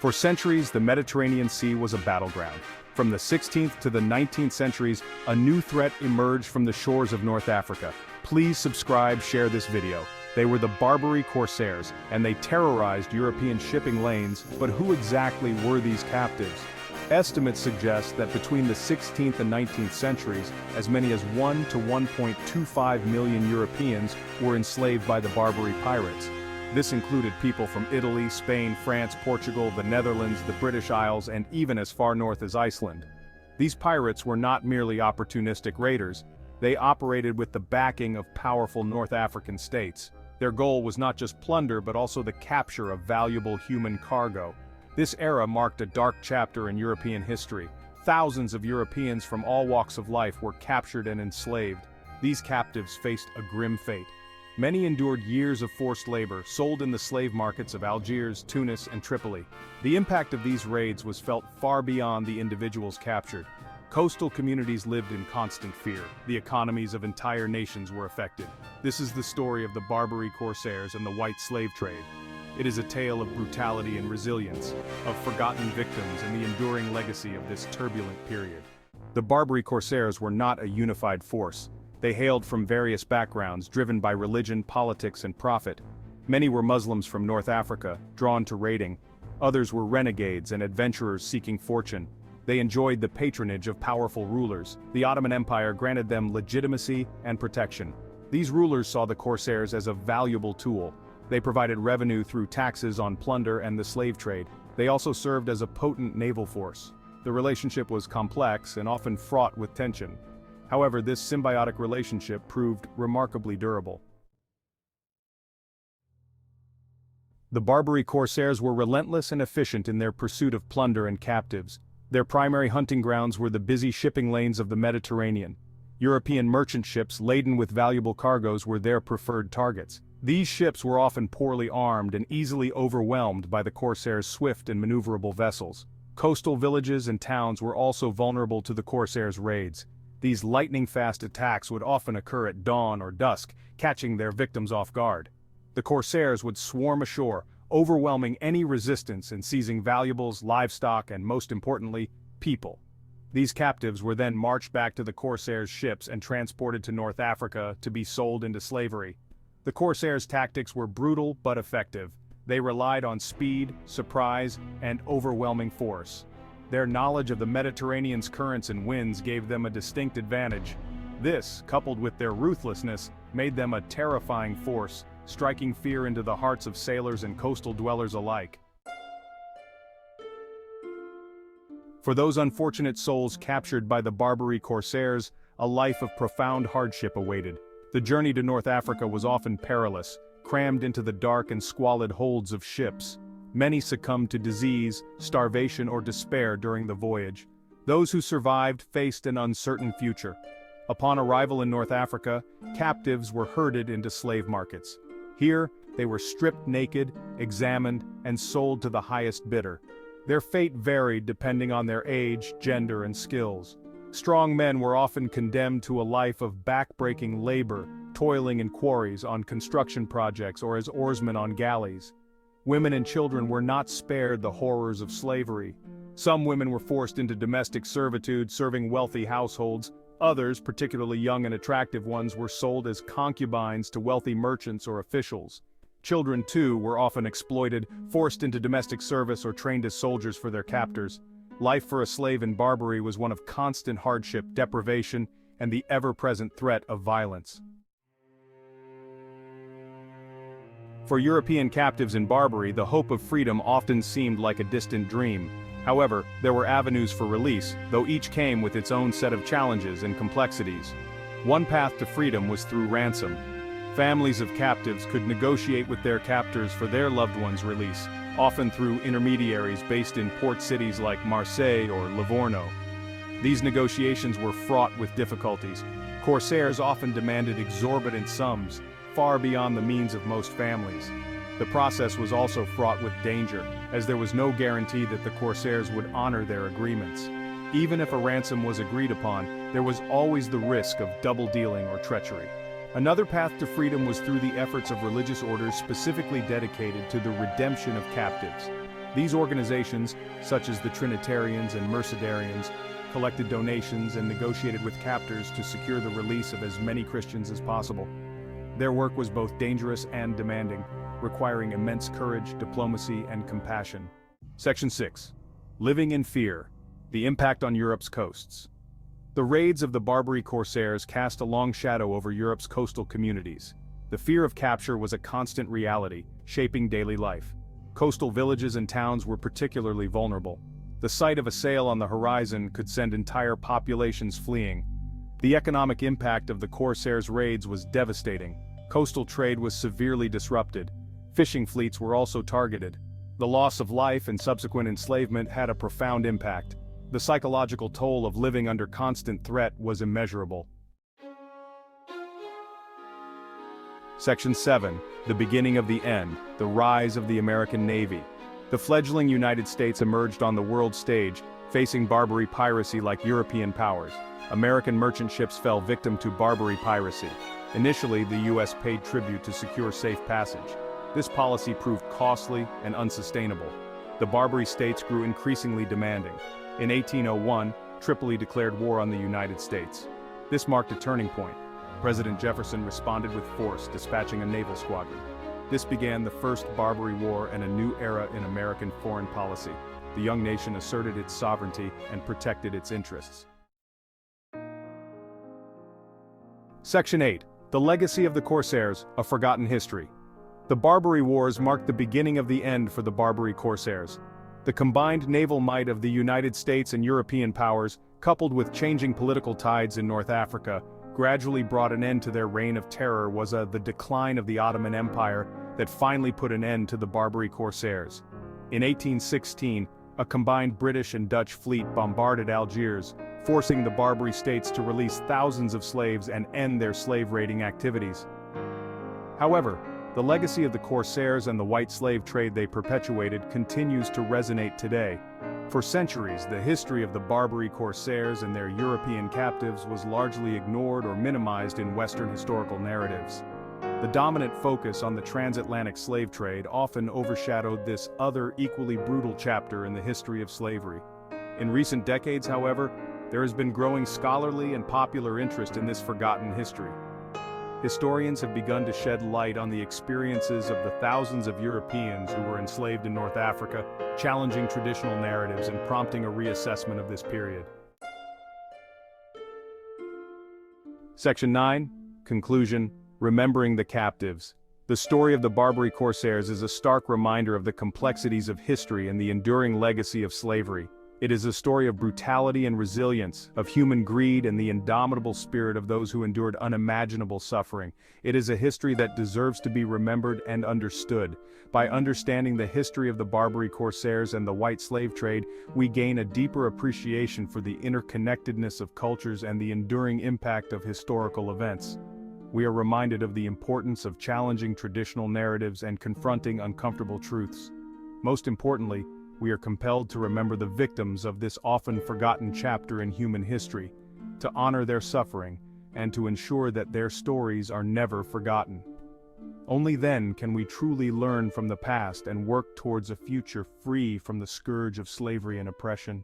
For centuries, the Mediterranean Sea was a battleground. From the 16th to the 19th centuries, a new threat emerged from the shores of North Africa. Please subscribe, share this video. They were the Barbary Corsairs, and they terrorized European shipping lanes, but who exactly were these captives? Estimates suggest that between the 16th and 19th centuries, as many as 1 to 1.25 million Europeans were enslaved by the Barbary pirates. This included people from Italy, Spain, France, Portugal, the Netherlands, the British Isles, and even as far north as Iceland. These pirates were not merely opportunistic raiders, they operated with the backing of powerful North African states. Their goal was not just plunder but also the capture of valuable human cargo. This era marked a dark chapter in European history. Thousands of Europeans from all walks of life were captured and enslaved. These captives faced a grim fate. Many endured years of forced labor, sold in the slave markets of Algiers, Tunis, and Tripoli. The impact of these raids was felt far beyond the individuals captured. Coastal communities lived in constant fear. The economies of entire nations were affected. This is the story of the Barbary Corsairs and the white slave trade. It is a tale of brutality and resilience, of forgotten victims and the enduring legacy of this turbulent period. The Barbary Corsairs were not a unified force. They hailed from various backgrounds, driven by religion, politics, and profit. Many were Muslims from North Africa, drawn to raiding. Others were renegades and adventurers seeking fortune. They enjoyed the patronage of powerful rulers. The Ottoman Empire granted them legitimacy and protection. These rulers saw the Corsairs as a valuable tool. They provided revenue through taxes on plunder and the slave trade. They also served as a potent naval force. The relationship was complex and often fraught with tension. However, this symbiotic relationship proved remarkably durable. The Barbary Corsairs were relentless and efficient in their pursuit of plunder and captives. Their primary hunting grounds were the busy shipping lanes of the Mediterranean. European merchant ships laden with valuable cargoes were their preferred targets. These ships were often poorly armed and easily overwhelmed by the Corsairs' swift and maneuverable vessels. Coastal villages and towns were also vulnerable to the Corsairs' raids. These lightning-fast attacks would often occur at dawn or dusk, catching their victims off guard. The Corsairs would swarm ashore, overwhelming any resistance and seizing valuables, livestock, and most importantly, people. These captives were then marched back to the Corsairs' ships and transported to North Africa to be sold into slavery. The Corsairs' tactics were brutal but effective. They relied on speed, surprise, and overwhelming force. Their knowledge of the Mediterranean's currents and winds gave them a distinct advantage. This, coupled with their ruthlessness, made them a terrifying force, striking fear into the hearts of sailors and coastal dwellers alike. For those unfortunate souls captured by the Barbary Corsairs, a life of profound hardship awaited. The journey to North Africa was often perilous, crammed into the dark and squalid holds of ships. Many succumbed to disease, starvation, or despair during the voyage. Those who survived faced an uncertain future. Upon arrival in North Africa, captives were herded into slave markets. Here, they were stripped naked, examined, and sold to the highest bidder. Their fate varied depending on their age, gender, and skills. Strong men were often condemned to a life of back-breaking labor, toiling in quarries, on construction projects, or as oarsmen on galleys. Women and children were not spared the horrors of slavery. Some women were forced into domestic servitude, serving wealthy households. Others, particularly young and attractive ones, were sold as concubines to wealthy merchants or officials. Children, too, were often exploited, forced into domestic service or trained as soldiers for their captors. Life for a slave in Barbary was one of constant hardship, deprivation, and the ever-present threat of violence. For European captives in Barbary, the hope of freedom often seemed like a distant dream. However, there were avenues for release, though each came with its own set of challenges and complexities. One path to freedom was through ransom. Families of captives could negotiate with their captors for their loved ones' release, often through intermediaries based in port cities like Marseille or Livorno. These negotiations were fraught with difficulties. Corsairs often demanded exorbitant sums, far beyond the means of most families. The process was also fraught with danger, as there was no guarantee that the Corsairs would honor their agreements. Even if a ransom was agreed upon, there was always the risk of double dealing or treachery. Another path to freedom was through the efforts of religious orders specifically dedicated to the redemption of captives. These organizations, such as the Trinitarians and Mercedarians, collected donations and negotiated with captors to secure the release of as many Christians as possible. Their work was both dangerous and demanding, requiring immense courage, diplomacy, and compassion. Section 6. Living in Fear. The Impact on Europe's Coasts. The raids of the Barbary Corsairs cast a long shadow over Europe's coastal communities. The fear of capture was a constant reality, shaping daily life. Coastal villages and towns were particularly vulnerable. The sight of a sail on the horizon could send entire populations fleeing. The economic impact of the Corsairs' raids was devastating. Coastal trade was severely disrupted. Fishing fleets were also targeted. The loss of life and subsequent enslavement had a profound impact. The psychological toll of living under constant threat was immeasurable. Section 7. The Beginning of the End. The Rise of the American Navy. The fledgling United States emerged on the world stage, facing Barbary piracy like European powers. American merchant ships fell victim to Barbary piracy. Initially, the U.S. paid tribute to secure safe passage. This policy proved costly and unsustainable. The Barbary States grew increasingly demanding. In 1801, Tripoli declared war on the United States. This marked a turning point. President Jefferson responded with force, dispatching a naval squadron. This began the First Barbary War and a new era in American foreign policy. The young nation asserted its sovereignty and protected its interests. Section 8. The Legacy of the Corsairs, a Forgotten History. The Barbary Wars marked the beginning of the end for the Barbary Corsairs. The combined naval might of the United States and European powers, coupled with changing political tides in North Africa, gradually brought an end to their reign of terror. The decline of the Ottoman Empire that finally put an end to the Barbary Corsairs. In 1816, a combined British and Dutch fleet bombarded Algiers, forcing the Barbary States to release thousands of slaves and end their slave-raiding activities. However, the legacy of the Corsairs and the white slave trade they perpetuated continues to resonate today. For centuries, the history of the Barbary Corsairs and their European captives was largely ignored or minimized in Western historical narratives. The dominant focus on the transatlantic slave trade often overshadowed this other equally brutal chapter in the history of slavery. In recent decades, however, there has been growing scholarly and popular interest in this forgotten history. Historians have begun to shed light on the experiences of the thousands of Europeans who were enslaved in North Africa, challenging traditional narratives and prompting a reassessment of this period. Section 9. Conclusion. Remembering the Captives. The story of the Barbary Corsairs is a stark reminder of the complexities of history and the enduring legacy of slavery. It is a story of brutality and resilience, of human greed and the indomitable spirit of those who endured unimaginable suffering. It is a history that deserves to be remembered and understood. By understanding the history of the Barbary Corsairs and the white slave trade, we gain a deeper appreciation for the interconnectedness of cultures and the enduring impact of historical events. We are reminded of the importance of challenging traditional narratives and confronting uncomfortable truths. Most importantly, we are compelled to remember the victims of this often forgotten chapter in human history, to honor their suffering, and to ensure that their stories are never forgotten. Only then can we truly learn from the past and work towards a future free from the scourge of slavery and oppression.